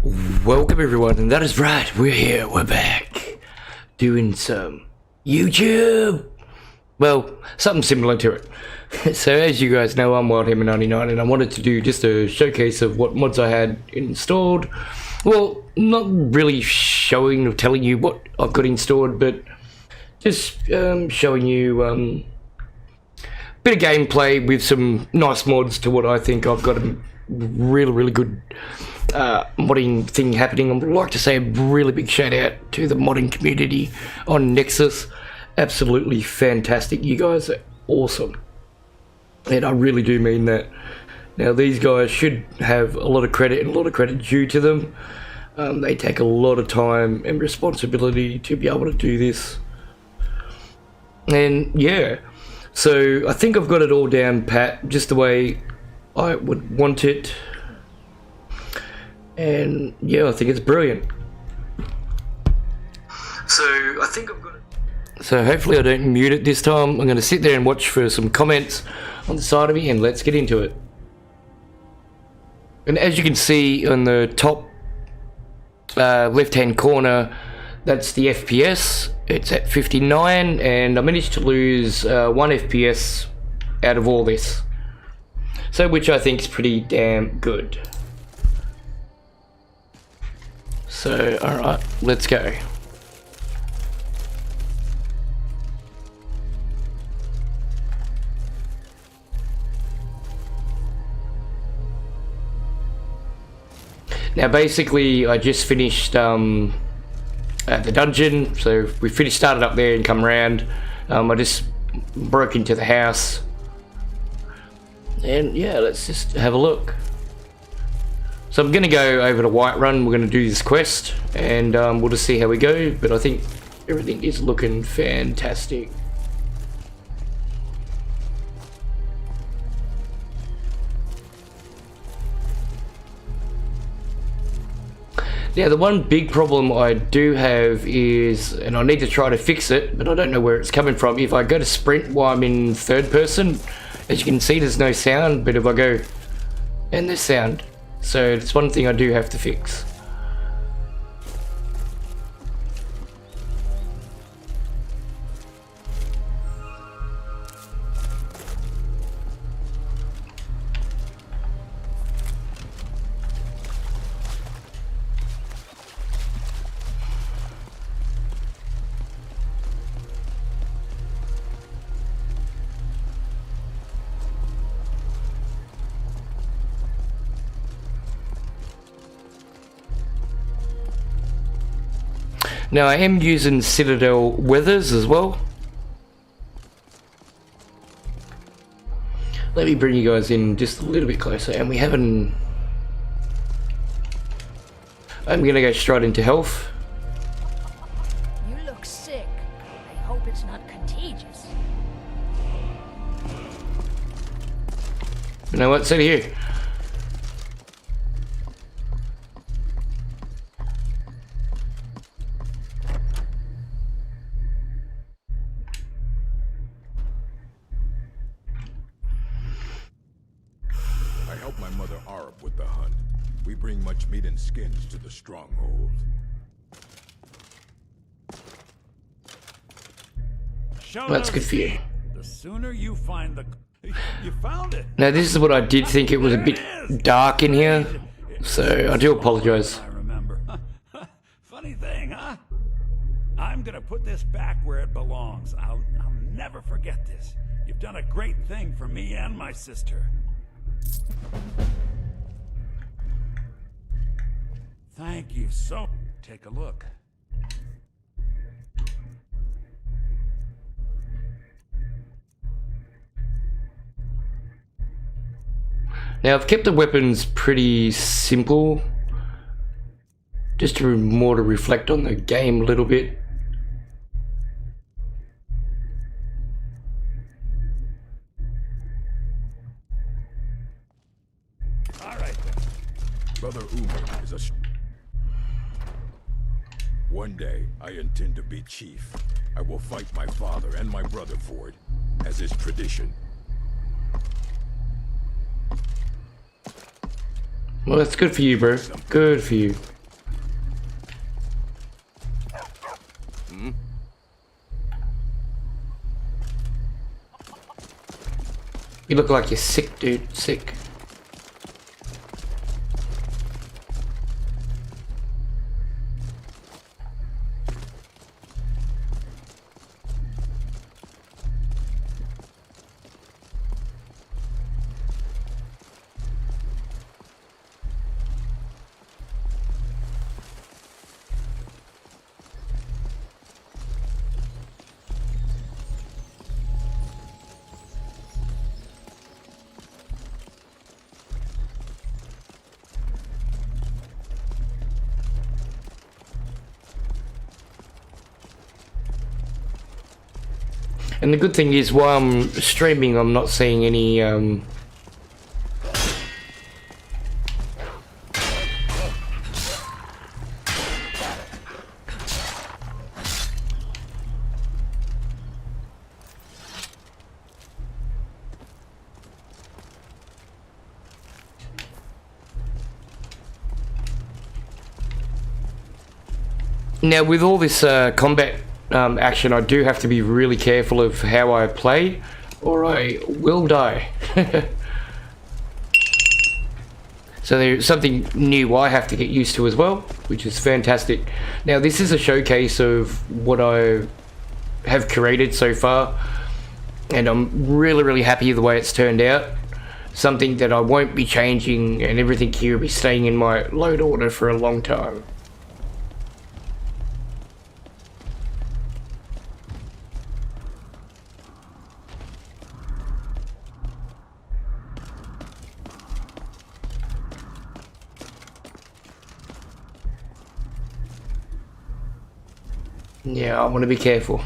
Welcome everyone, and that is right, we're here, we're back, doing some YouTube, well, something similar to it. So as you guys know, I'm WildHammer99, and I wanted to do just a showcase of what mods I had installed. Well, not really showing or telling you what I've got installed, but just showing you a bit of gameplay with some nice mods to what I think I've got a really good modding thing happening. I'd like to say a really big shout out to the modding community on Nexus. Absolutely fantastic. You guys are awesome, and I really do mean that. Now these guys should have a lot of credit, and a lot of credit due to them. They take a lot of time and responsibility to be able to do this, and yeah, so I think I've got it all down pat, just the way I would want it. And yeah, I think it's brilliant. So I think I've got it. So hopefully I don't mute it this time. I'm going to sit there and watch for some comments on the side of me, and let's get into it. And as you can see on the top left hand corner, that's the FPS. It's at 59, and I managed to lose 1 FPS out of all this. So which I think is pretty damn good. So, alright, let's go. Now basically I just finished the dungeon, so we started up there and come around. I just broke into the house, and yeah, let's just have a look. So I'm going to go over to Whiterun. We're going to do this quest, and we'll just see how we go, but I think everything is looking fantastic. Now the one big problem I do have is, and I need to try to fix it, but I don't know where it's coming from. If I go to sprint while I'm in third person, as you can see there's no sound, but if I go, and there's sound. So it's one thing I do have to fix. Now I am using Citadel Weathers as well. Let me bring you guys in just a little bit closer, and we have an... I'm gonna go straight into health. You look sick. I hope it's not contagious. You know what, sit here. Meat and skins to the stronghold. That's good for you. The sooner you find the... You found it. Now this is what I did think. It was a bit dark in here, so I do apologize. I remember. Funny thing, huh? I'm gonna put this back where it belongs. I'll never forget this. You've done a great thing for me and my sister. Thank you so. Take a look. Now I've kept the weapons pretty simple, just to more to reflect on the game a little bit. All right then. Brother Umar is a... One day, I intend to be chief. I will fight my father and my brother for it, as is tradition. Well, that's good for you, bro. Good for you. You look like you're sick, dude. Sick. And the good thing is, while I'm streaming, I'm not seeing any now with all this combat action, I do have to be really careful of how I play, or I will die. So there's something new I have to get used to as well, which is fantastic. Now this is a showcase of what I have created so far, and I'm really happy the way it's turned out. Something that I won't be changing, and everything here will be staying in my load order for a long time. Yeah, I want to be careful.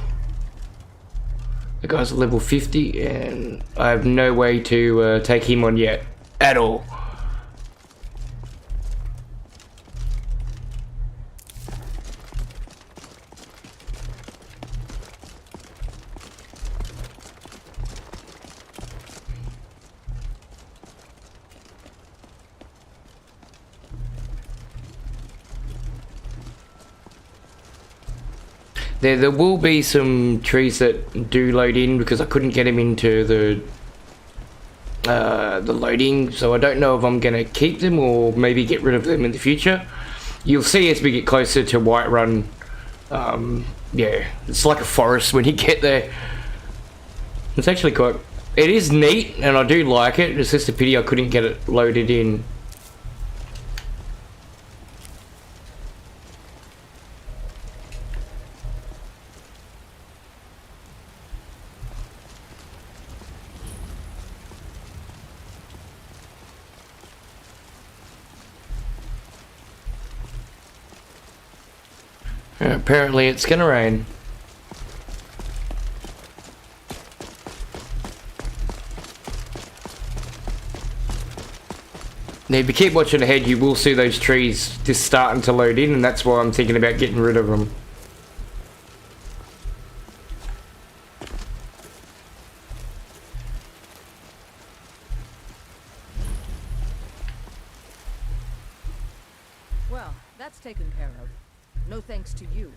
The guy's level 50 and I have no way to take him on yet. At all. There will be some trees that do load in because I couldn't get them into the loading, so I don't know if I'm gonna keep them or maybe get rid of them in the future. You'll see as we get closer to Whiterun. Yeah, it's like a forest when you get there. It's actually quite. It is neat, and I do like it. It's just a pity I couldn't get it loaded in. Apparently it's gonna rain. Now if you keep watching ahead, you will see those trees just starting to load in, and that's why I'm thinking about getting rid of them. Well, that's taken care of. No thanks to you.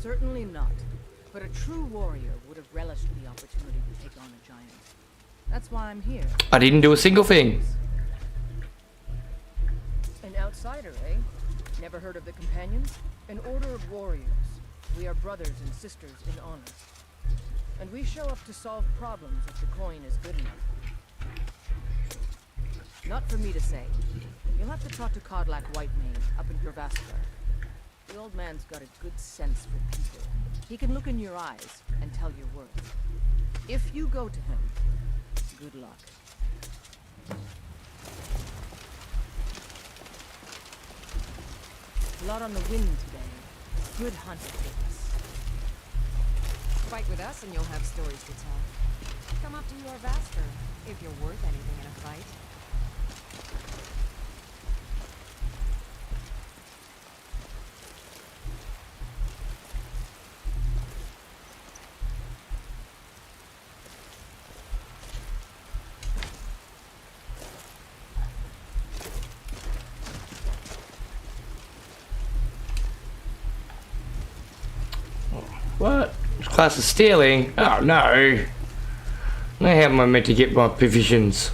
Certainly not. But a true warrior would have relished the opportunity to take on a giant. That's why I'm here. I didn't do a single thing. An outsider, eh? Never heard of the Companions? An order of warriors. We are brothers and sisters in honor. And we show up to solve problems if the coin is good enough. Not for me to say. You'll have to talk to Codlack Whitemane up in Gervascar. The old man's got a good sense for people. He can look in your eyes and tell your worth. If you go to him, good luck. A lot on the wind today. Good hunting. Fight with us and you'll have stories to tell. Come up to your Vaster, if you're worth anything in a fight. What? This class is stealing? Oh no. Now how am I meant to get my provisions?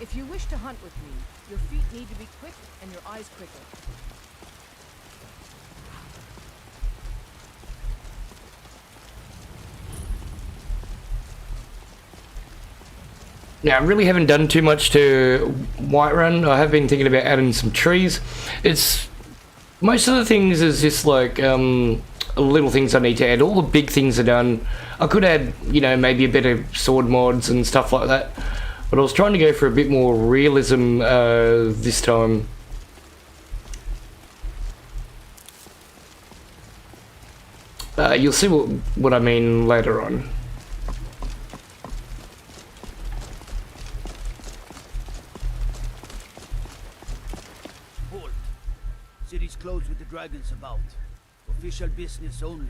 If you wish to hunt with me, your feet need to be quick and your eyes quicker. Now, I really haven't done too much to Whiterun. I have been thinking about adding some trees. It's most of the things is just like little things I need to add. All the big things are done. I could add, you know, maybe a bit of sword mods and stuff like that. But I was trying to go for a bit more realism this time. You'll see what I mean later on. City's closed with the dragons about. Official business only.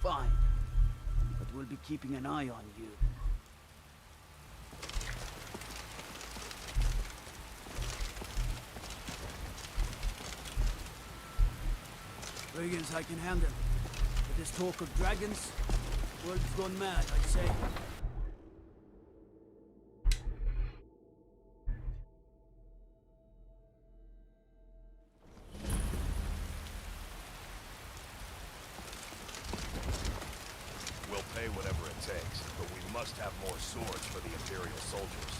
Fine. But we'll be keeping an eye on you. Brigands I can handle. But this talk of dragons, world's gone mad, I say. We'll pay whatever it takes, but we must have more swords for the Imperial soldiers.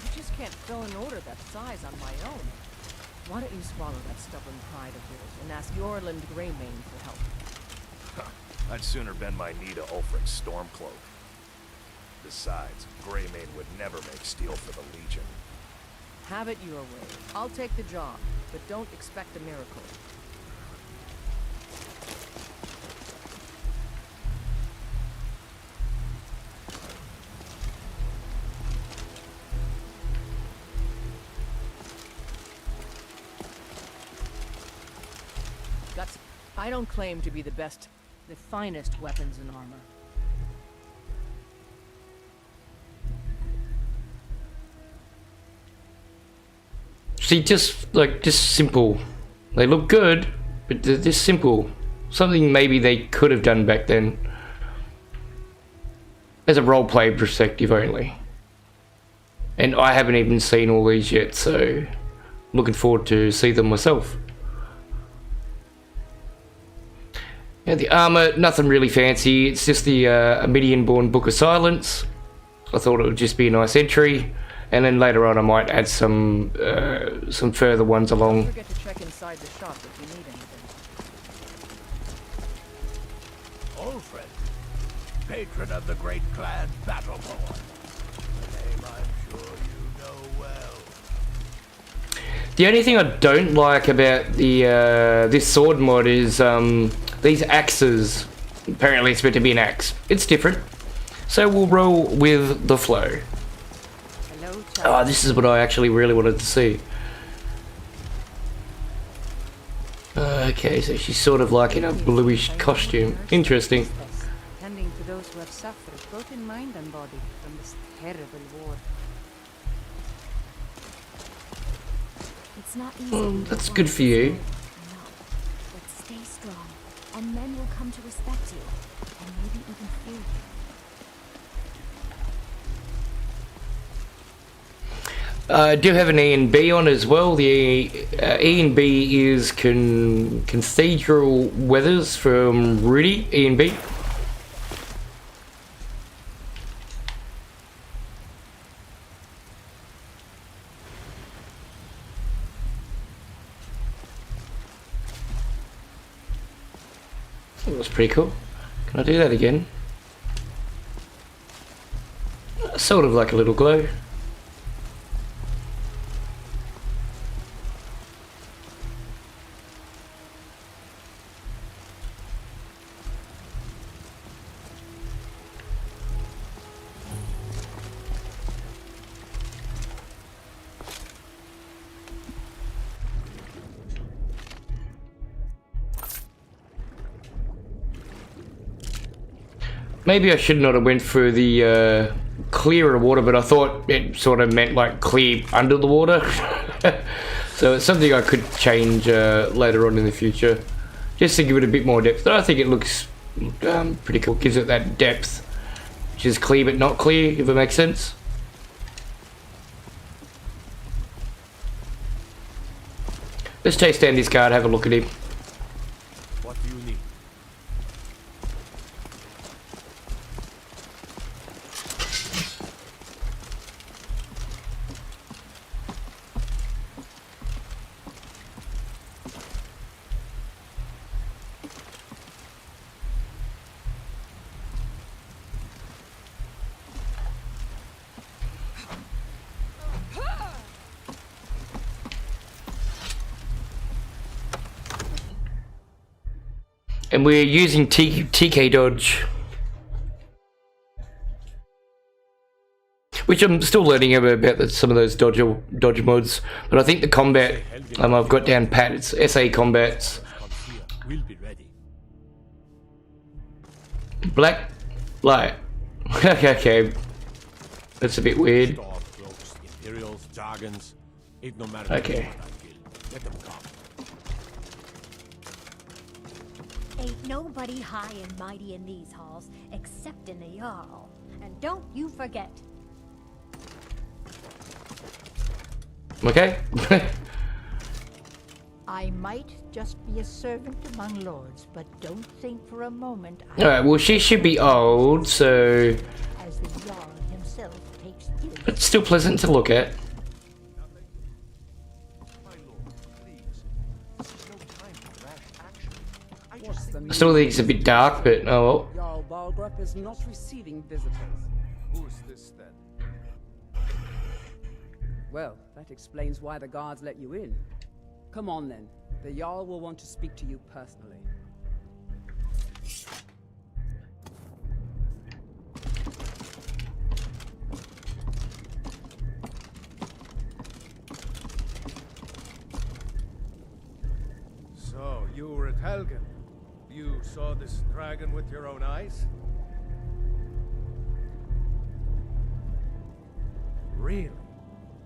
You just can't fill an order that size on my own. Why don't you swallow that stubborn pride of yours and ask Yorland Greymane for help? I'd sooner bend my knee to Ulfric's Stormcloak. Besides, Greymane would never make steel for the Legion. Have it your way. I'll take the job, but don't expect a miracle. I don't claim to be the best, the finest weapons and armor. See, just simple. They look good, but they're just simple. Something maybe they could have done back then. As a roleplay perspective only. And I haven't even seen all these yet, so looking forward to see them myself. Yeah, the armor, nothing really fancy. It's just the Midian-born Book of Silence. I thought it would just be a nice entry, and then later on I might add some further ones along. Don't forget to check inside the shop if you need anything. Ulfric, patron of the great clan Battleborn. A name I'm sure you know well. The only thing I don't like about the this sword mod is these axes. Apparently it's meant to be an axe. It's different. So we'll roll with the flow. Hello, Oh, this is what I actually really wanted to see. Okay, so she's sort of like in a bluish costume. Interesting. Tending to those who have suffered both in mind and body from this terrible war. It's not easy. That's good for you. No, but stay strong, and men will come to respect you, and maybe even fear you. I do have an E and B on as well. The E and B is Cathedral Weathers from Rudy. E and B. That was pretty cool. Can I do that again? Sort of like a little glow. maybe I should not have went through the clearer water, but I thought it sort of meant like clear under the water. So it's something I could change later on in the future, just to give it a bit more depth. But I think it looks pretty cool. Gives it that depth, which is clear but not clear, if it makes sense. Let's chase down this guard, have a look at him. What do you need? And we're using TK dodge, which I'm still learning about some of those dodge mods. But I think the combat I've got down pat. It's SA combats. We'll be ready. Black light. Okay, that's a bit weird. Stormcloaks, Imperials, Dragons. It no matter Okay. what I kill. Let them come. Ain't nobody high and mighty in these halls except in the Jarl. And don't you forget. Okay. I might just be a servant among lords, but don't think for a moment Alright, well she should be old, so as the Jarl himself takes his. it's still pleasant to look at. I still think it's a bit dark, but oh well. Jarl Balgrup is not receiving visitors. Who's this then? Well, that explains why the guards let you in. Come on then. The Jarl will want to speak to you personally. So, you were at Helgen. You saw this dragon with your own eyes? Really?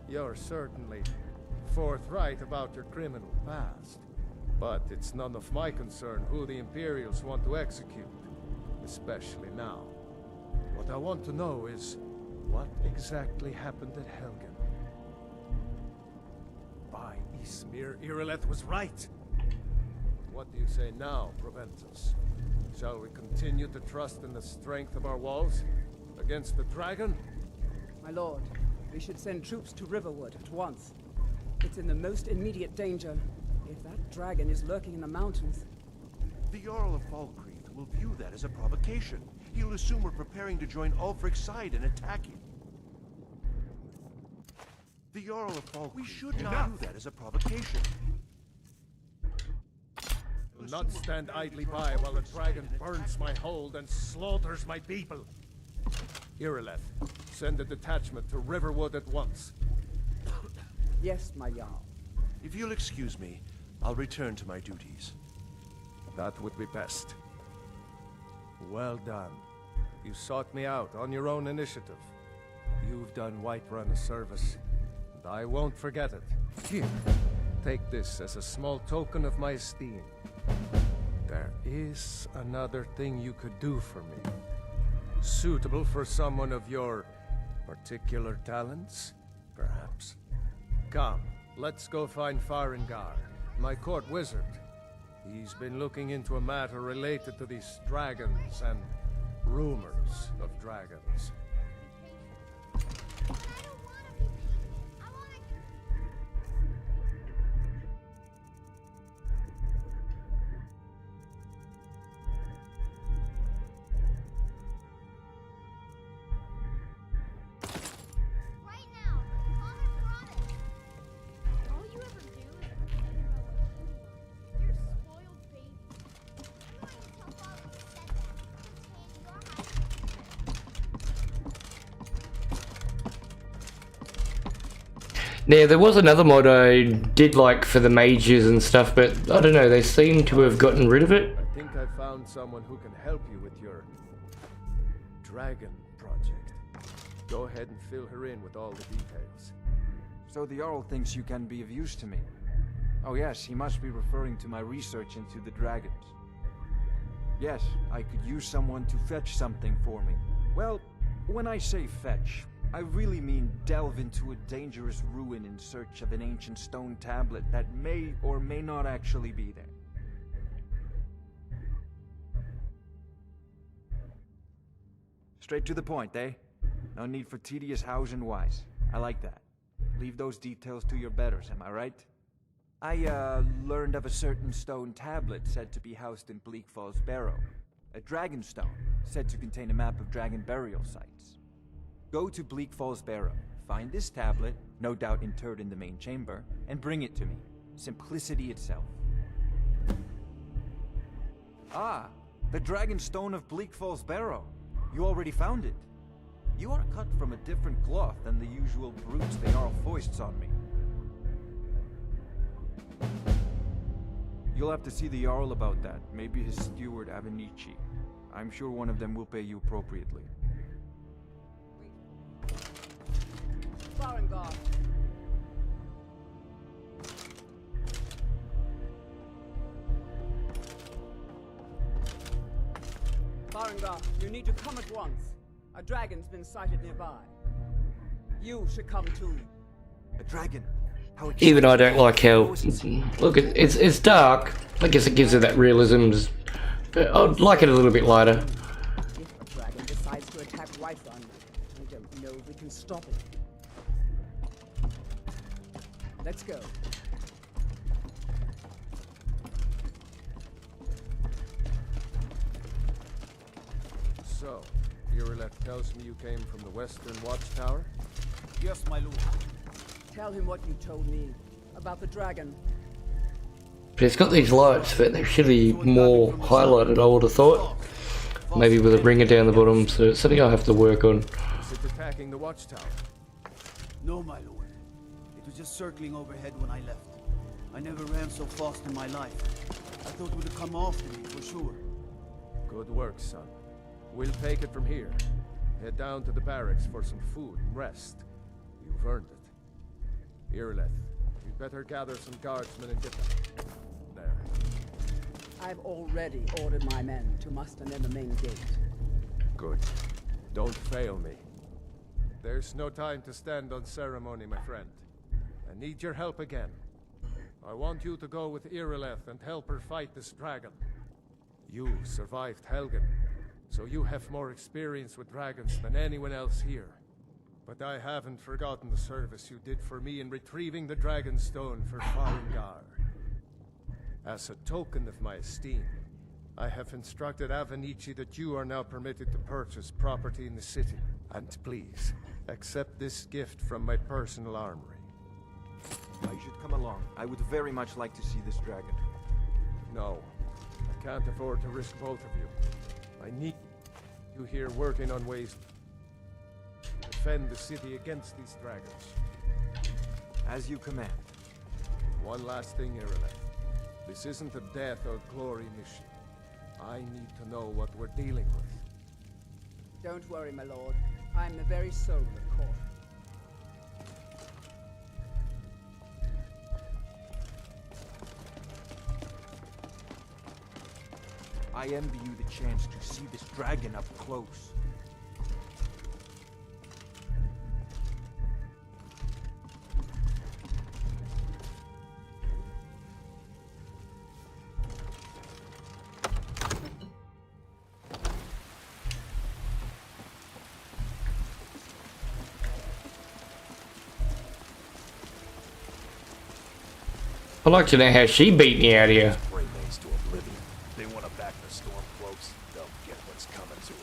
You're certainly forthright about your criminal past. But it's none of my concern who the Imperials want to execute. Especially now. What I want to know is, what exactly happened at Helgen? By Ismir, Irileth was right! What do you say now, Proventus? Shall we continue to trust in the strength of our walls? Against the dragon? My lord, we should send troops to Riverwood at once. It's in the most immediate danger. If that dragon is lurking in the mountains... The Jarl of Falkreath will view that as a provocation. He'll assume we're preparing to join Ulfric's side and attack him. The Jarl of Falkreath we should not view that as a provocation. Do not stand idly by while the dragon burns my hold and slaughters my people. Irileth, send a detachment to Riverwood at once. Yes, my Jarl. If you'll excuse me, I'll return to my duties. That would be best. Well done. You sought me out on your own initiative. You've done Whiterun a service, and I won't forget it. Here, take this as a small token of my esteem. There is another thing you could do for me. Suitable for someone of your particular talents, perhaps. Come, let's go find Farengar, my court wizard. He's been looking into a matter related to these dragons and rumors of dragons. Yeah, there was another mod I did like for the mages and stuff, but I don't know, they seem to have gotten rid of it. I think I found someone who can help you with your Dragon project. Go ahead and fill her in with all the details. So the Jarl thinks you can be of use to me. Oh yes, he must be referring to my research into the dragons. Yes, I could use someone to fetch something for me. Well, when I say fetch, I really mean delve into a dangerous ruin in search of an ancient stone tablet that may or may not actually be there. Straight to the point, eh? No need for tedious hows and whys. I like that. Leave those details to your betters, am I right? I, learned of a certain stone tablet said to be housed in Bleak Falls Barrow. A dragon stone, said to contain a map of dragon burial sites. Go to Bleak Falls Barrow, find this tablet, no doubt interred in the main chamber, and bring it to me. Simplicity itself. Ah, the dragon stone of Bleak Falls Barrow. You already found it. You are cut from a different cloth than the usual brutes the Jarl foists on me. You'll have to see the Jarl about that. Maybe his steward Avenici. I'm sure one of them will pay you appropriately. Farengar. Farengar, you need to come at once. A dragon's been sighted nearby. You should come too. A dragon? Even I don't like how, look, it's dark. I guess it gives it that realism. But I'd like it a little bit lighter. If a dragon decides to attack Whiterun, I don't know if we can stop it. Let's go. So, Irileth tells me you came from the Western Watchtower? Yes, my lord. Tell him what you told me about the dragon. But it's got these lights, but they should be more highlighted, I would have thought. Maybe with a ringer down the bottom, so it's something I'll have to work on. Is it attacking the Watchtower? No, my lord. It was just circling overhead when I left. I never ran so fast in my life. I thought it would have come after me, for sure. Good work, son. We'll take it from here. Head down to the barracks for some food and rest. You've earned it. Irileth, you'd better gather some guardsmen and get them there. I've already ordered my men to muster near the main gate. Good. Don't fail me. There's no time to stand on ceremony, my friend. I need your help again. I want you to go with Irileth and help her fight this dragon. You survived Helgen, so you have more experience with dragons than anyone else here. But I haven't forgotten the service you did for me in retrieving the Dragon Stone for Farengar. As a token of my esteem, I have instructed Avenici that you are now permitted to purchase property in the city. And please, accept this gift from my personal armory. I should come along. I would very much like to see this dragon. No, I can't afford to risk both of you. I need you here working on ways to defend the city against these dragons. As you command. One last thing, Irileth. This isn't a death or glory mission. I need to know what we're dealing with. Don't worry, my lord. I'm the very soul of court. I envy you the chance to see this dragon up close. I'd like to know how she beat me out here. Gray Maze to oblivion. They want to back the storm cloaks. They'll get what's coming to them.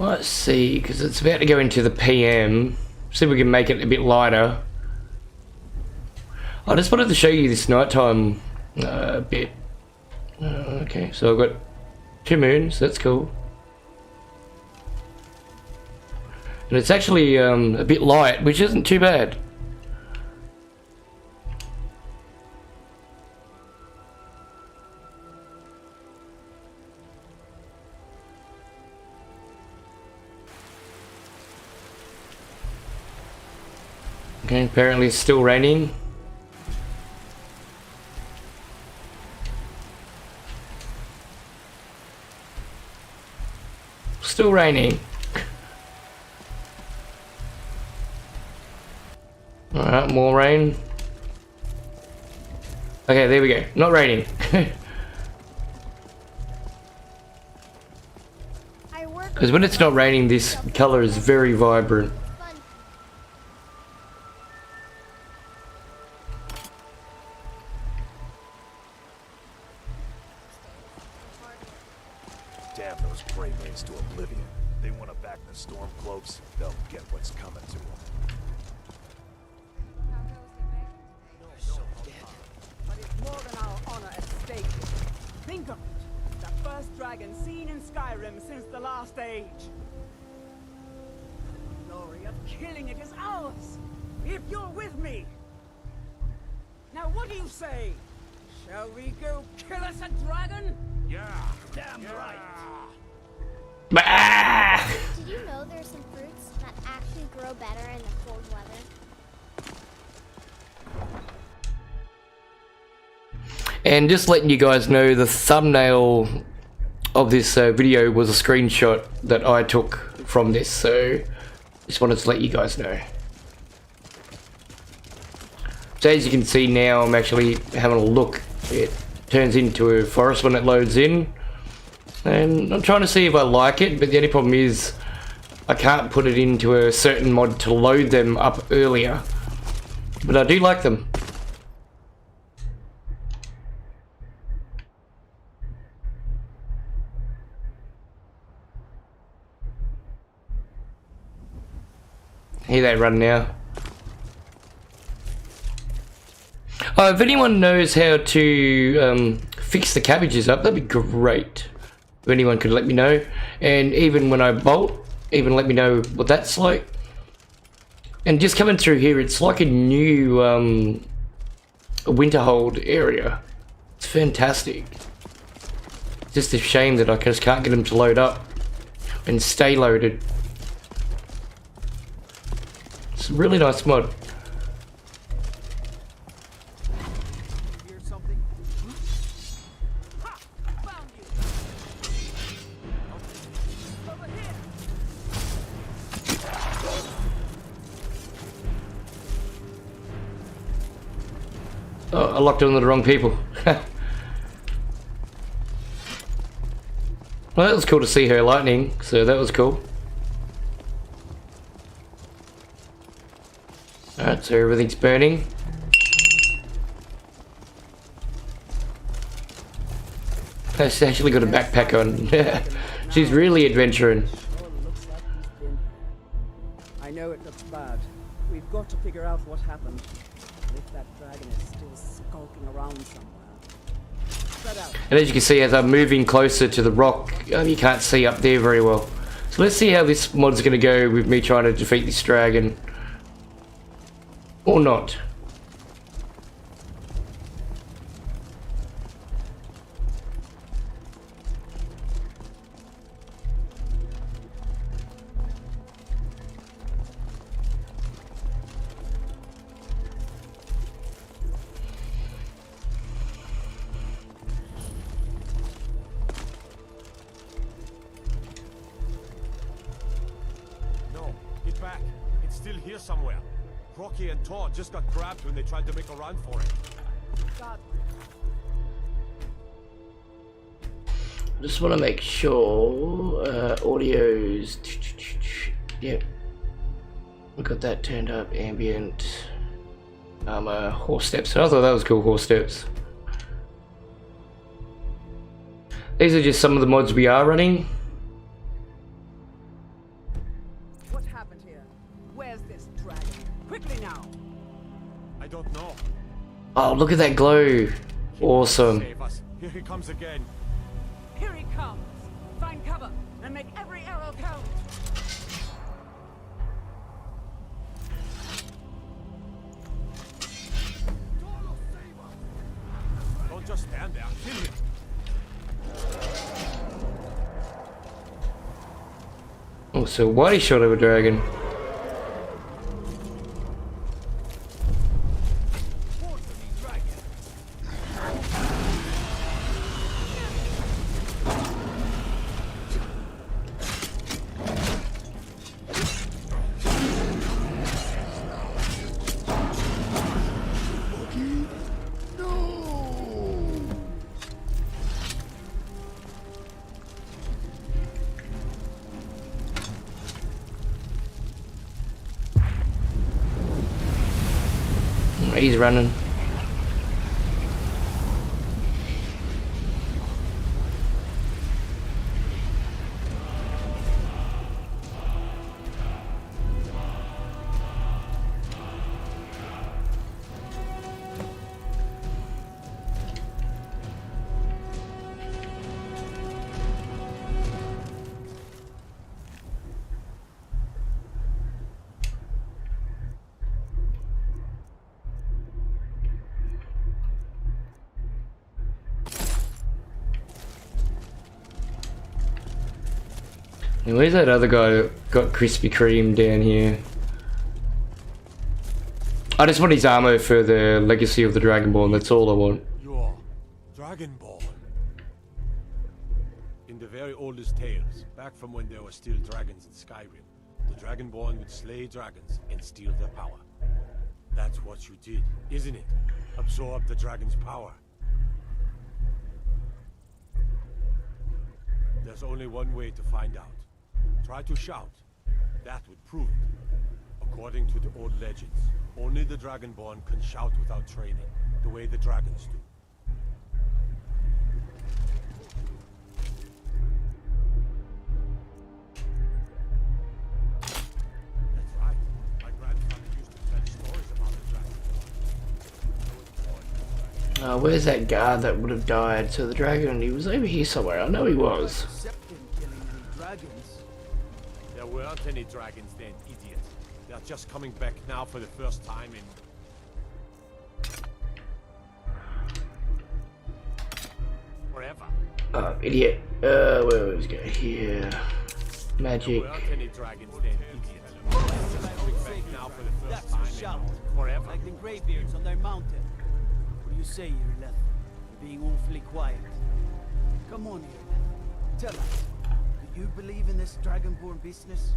Let's see, because it's about to go into the PM. See if we can make it a bit lighter. I just wanted to show you this nighttime bit. Okay, so I've got 2 moons, that's cool. And it's actually a bit light, which isn't too bad. Okay, apparently it's still raining. Still raining. Alright, more rain. Okay, there we go. Not raining. Because when it's not raining, this color is very vibrant. Damn those Greymanes to oblivion. They want to back the Stormcloaks, they'll get what's coming to them. But it's more than our honor at stake. Think of it. The first dragon seen in Skyrim since the last age. The glory of killing it is ours, if you're with me. Now what do you say? Shall we go kill us a dragon? Yeah, damn right. Did you know there's some fruits that actually grow better in the cold weather? And just letting you guys know, the thumbnail of this video was a screenshot that I took from this, so just wanted to let you guys know. So as you can see now, I'm actually having a look. It turns into a forest when it loads in, and I'm trying to see if I like it, but the only problem is I can't put it into a certain mod to load them up earlier, but I do like them. Here they run now. Oh, if anyone knows how to fix the cabbages up, that'd be great. If anyone could let me know. And even when I bolt, even let me know what that's like. And just coming through here, it's like a new Winterhold area. It's fantastic. It's just a shame that I just can't get them to load up and stay loaded. It's a really nice mod. Hear something? Ha! Found you. Over here. Oh, I locked on the wrong people. Well, that was cool to see her lightning, so that was cool. Alright, so everything's burning. She's actually got a backpack on. She's really adventuring. I know it looks bad. We've got to figure out what happened. If that dragon is still skulking around somewhere. Spread out. And as you can see, as I'm moving closer to the rock, you can't see up there very well. So let's see how this mod's going to go with me trying to defeat this dragon. Or not. No, get back. It's still here somewhere. Rocky and Todd just got grabbed when they tried to make a run for it. God. Just want to make sure audio's. Yep, we got that turned up. Ambient, horse steps. I thought that was cool. Horse steps. These are just some of the mods we are running. What happened here? Where's this dragon? Quickly now. I don't know. Oh, look at that glow! Awesome. Save us. Here he comes again. Here he comes. Find cover and make every arrow count. Don't just stand there. Kill him. Oh, so Whitey shot of a dragon. He's running. And where's that other guy that got Krispy Kreme down here? I just want his armor for the Legacy of the Dragonborn, that's all I want. You're Dragonborn. In the very oldest tales, back from when there were still dragons in Skyrim, the Dragonborn would slay dragons and steal their power. That's what you did, isn't it? Absorb the dragon's power. There's only one way to find out. Try to shout. That would prove it. According to the old legends, only the Dragonborn can shout without training, the way the dragons do. That's right. My grandfather used to tell stories about the dragon. Where's that guard that would have died? So the dragon, he was over here somewhere. I know he was. There weren't any dragons then, idiot. They're just coming back now for the first time in... forever. Oh, idiot. Where was it going? Here. Magic. There weren't any dragons then, idiot. They're just coming back now for the first time in... forever. Like the graybeards on their mountain. What do you say, Irleth? You're being awfully quiet. Come on, Irleth. Tell us. Do you believe in this Dragonborn business?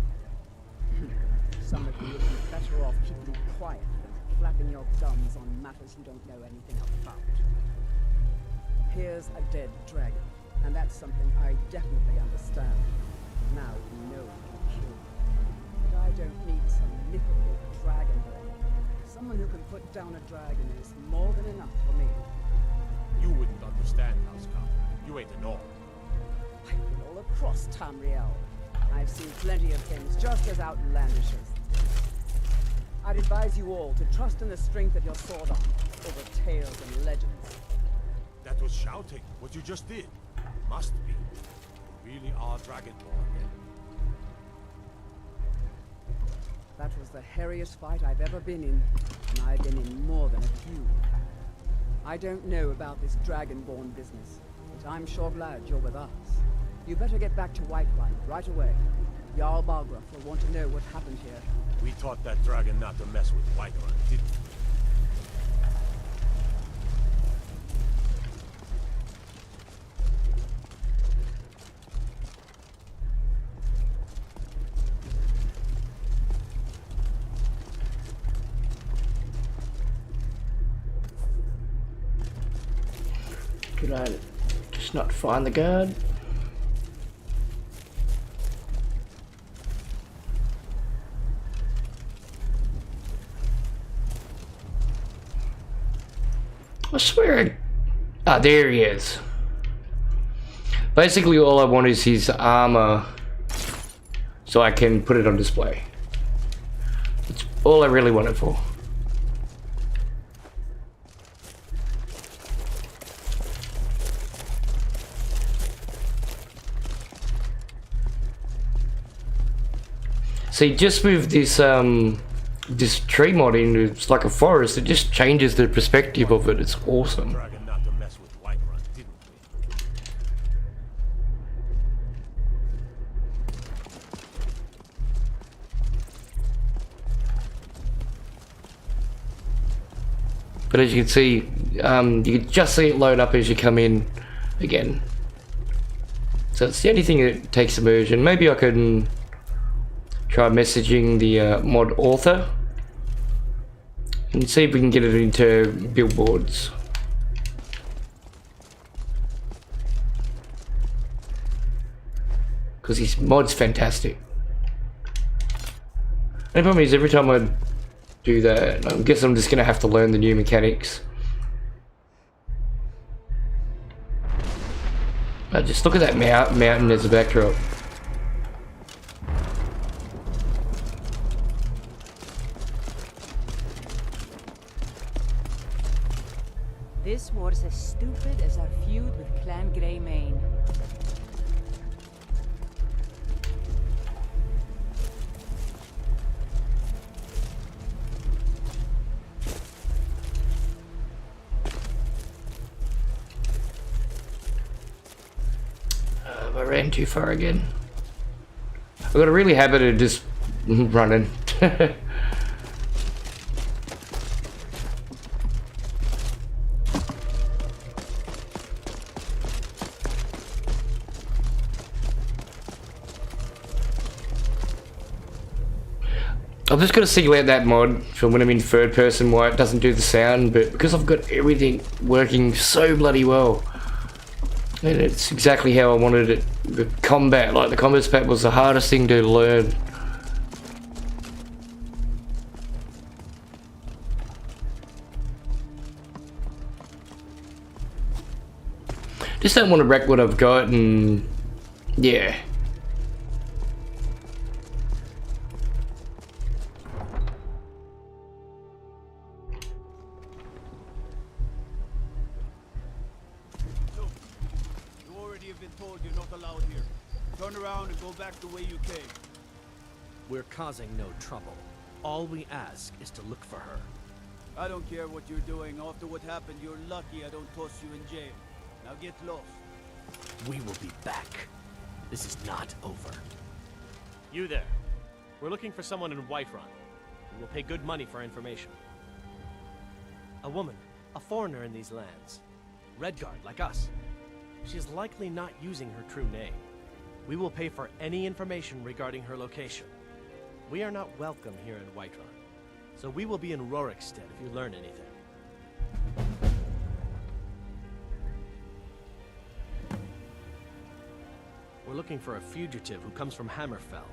Some of you would be better off keeping quiet than flapping your gums on matters you don't know anything about. Here's a dead dragon, and that's something I definitely understand. Now we know we can kill. But I don't need some mythical dragonborn. Someone who can put down a dragon is more than enough for me. You wouldn't understand, Housecarl. You ain't a North. I've been all across Tamriel. I've seen plenty of things just as outlandish as this. I'd advise you all to trust in the strength of your sword arm over tales and legends. That was shouting, what you just did. Must be. You really are Dragonborn then. That was the hairiest fight I've ever been in, and I've been in more than a few. I don't know about this Dragonborn business, but I'm sure glad you're with us. You better get back to Whiterun right away. Jarl Balgruuf will want to know what happened here. We taught that dragon not to mess with Whiterun, didn't we? Could I just not find the guard? I swear. Ah, there he is. Basically, all I want is his armor so I can put it on display. That's all I really want it for. See, just with this this tree mod into it's like a forest, it just changes the perspective of it. It's awesome. Dragon not to mess with Whiterun, didn't we? But as you can see, you can just see it load up as you come in again. So it's the only thing that takes immersion. Maybe I can try messaging the mod author and see if we can get it into billboards. Because his mod's fantastic. The problem is every time I do that. I guess I'm just gonna have to learn the new mechanics. Just look at that mountain as a backdrop. This war's as stupid as our feud with Clan Greymane. I ran too far again. I've got a really habit of just running. I'm just going to single out that mod for when I'm in third person, why it doesn't do the sound, but because I've got everything working so bloody well. And it's exactly how I wanted it. The combat, like the combat spat was the hardest thing to learn. Just don't want to wreck what I've got, and yeah. The way you came. We're causing no trouble. All we ask is to look for her. I don't care what you're doing. After what happened, you're lucky I don't toss you in jail. Now get lost. We will be back. This is not over. You there. We're looking for someone in Whiterun. We will pay good money for information. A woman, a foreigner in these lands. Redguard, like us. She is likely not using her true name. We will pay for any information regarding her location. We are not welcome here in Whiterun, so we will be in Rorikstead if you learn anything. We're looking for a fugitive who comes from Hammerfell.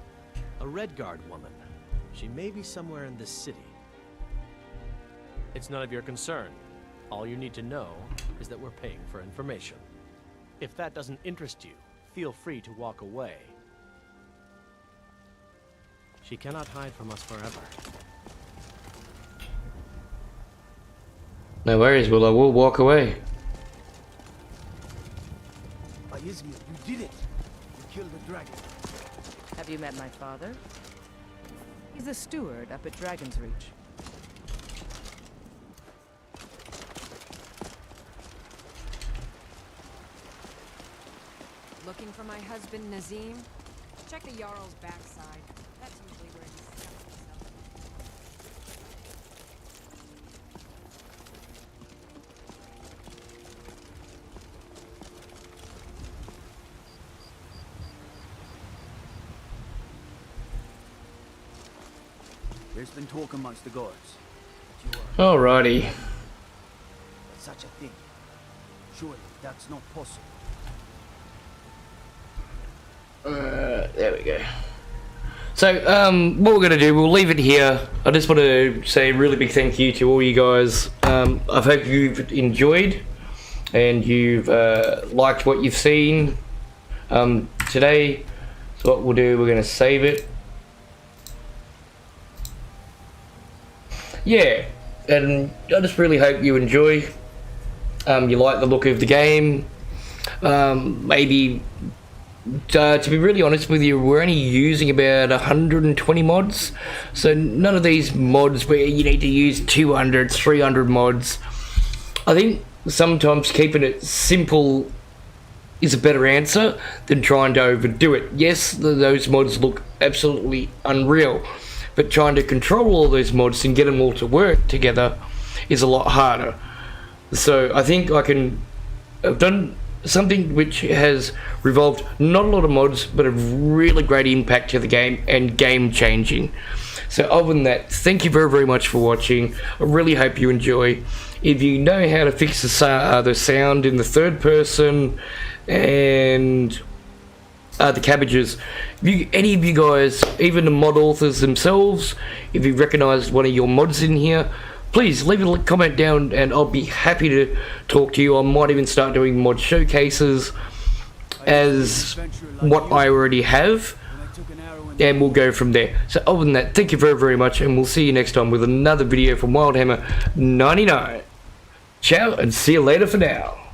A Redguard woman. She may be somewhere in this city. It's none of your concern. All you need to know is that we're paying for information. If that doesn't interest you, feel free to walk away. She cannot hide from us forever. No worries, well I will walk away. Izmir, you did it! You killed the dragon. Have you met my father? He's a steward up at Dragon's Reach. Looking for my husband, Nazim? Check the Jarl's backside. That's usually where he's stuck himself. There's been talk amongst the gods. Alrighty. Such a thing. Surely that's not possible. There we go. So, what we're going to do, we'll leave it here. I just want to say a really big thank you to all you guys. I hope you've enjoyed and you've liked what you've seen today. So what we'll do, we're going to save it. Yeah, and I just really hope you enjoy. You like the look of the game. Maybe... to be really honest with you, we're only using about 120 mods, so none of these mods where you need to use 200, 300 mods. I think sometimes keeping it simple is a better answer than trying to overdo it. Yes, those mods look absolutely unreal, but trying to control all those mods and get them all to work together is a lot harder. So I think I've done something which has revolved not a lot of mods, but a really great impact to the game and game changing. So other than that, thank you very, very much for watching. I really hope you enjoy. If you know how to fix the sound in the third person and the cabbages. If any of you guys, even the mod authors themselves, if you recognise one of your mods in here, please leave a comment down and I'll be happy to talk to you. I might even start doing mod showcases as what I already have, and we'll go from there. So other than that, thank you very, very much, and we'll see you next time with another video from Wildhammer 99. Ciao, and see you later for now.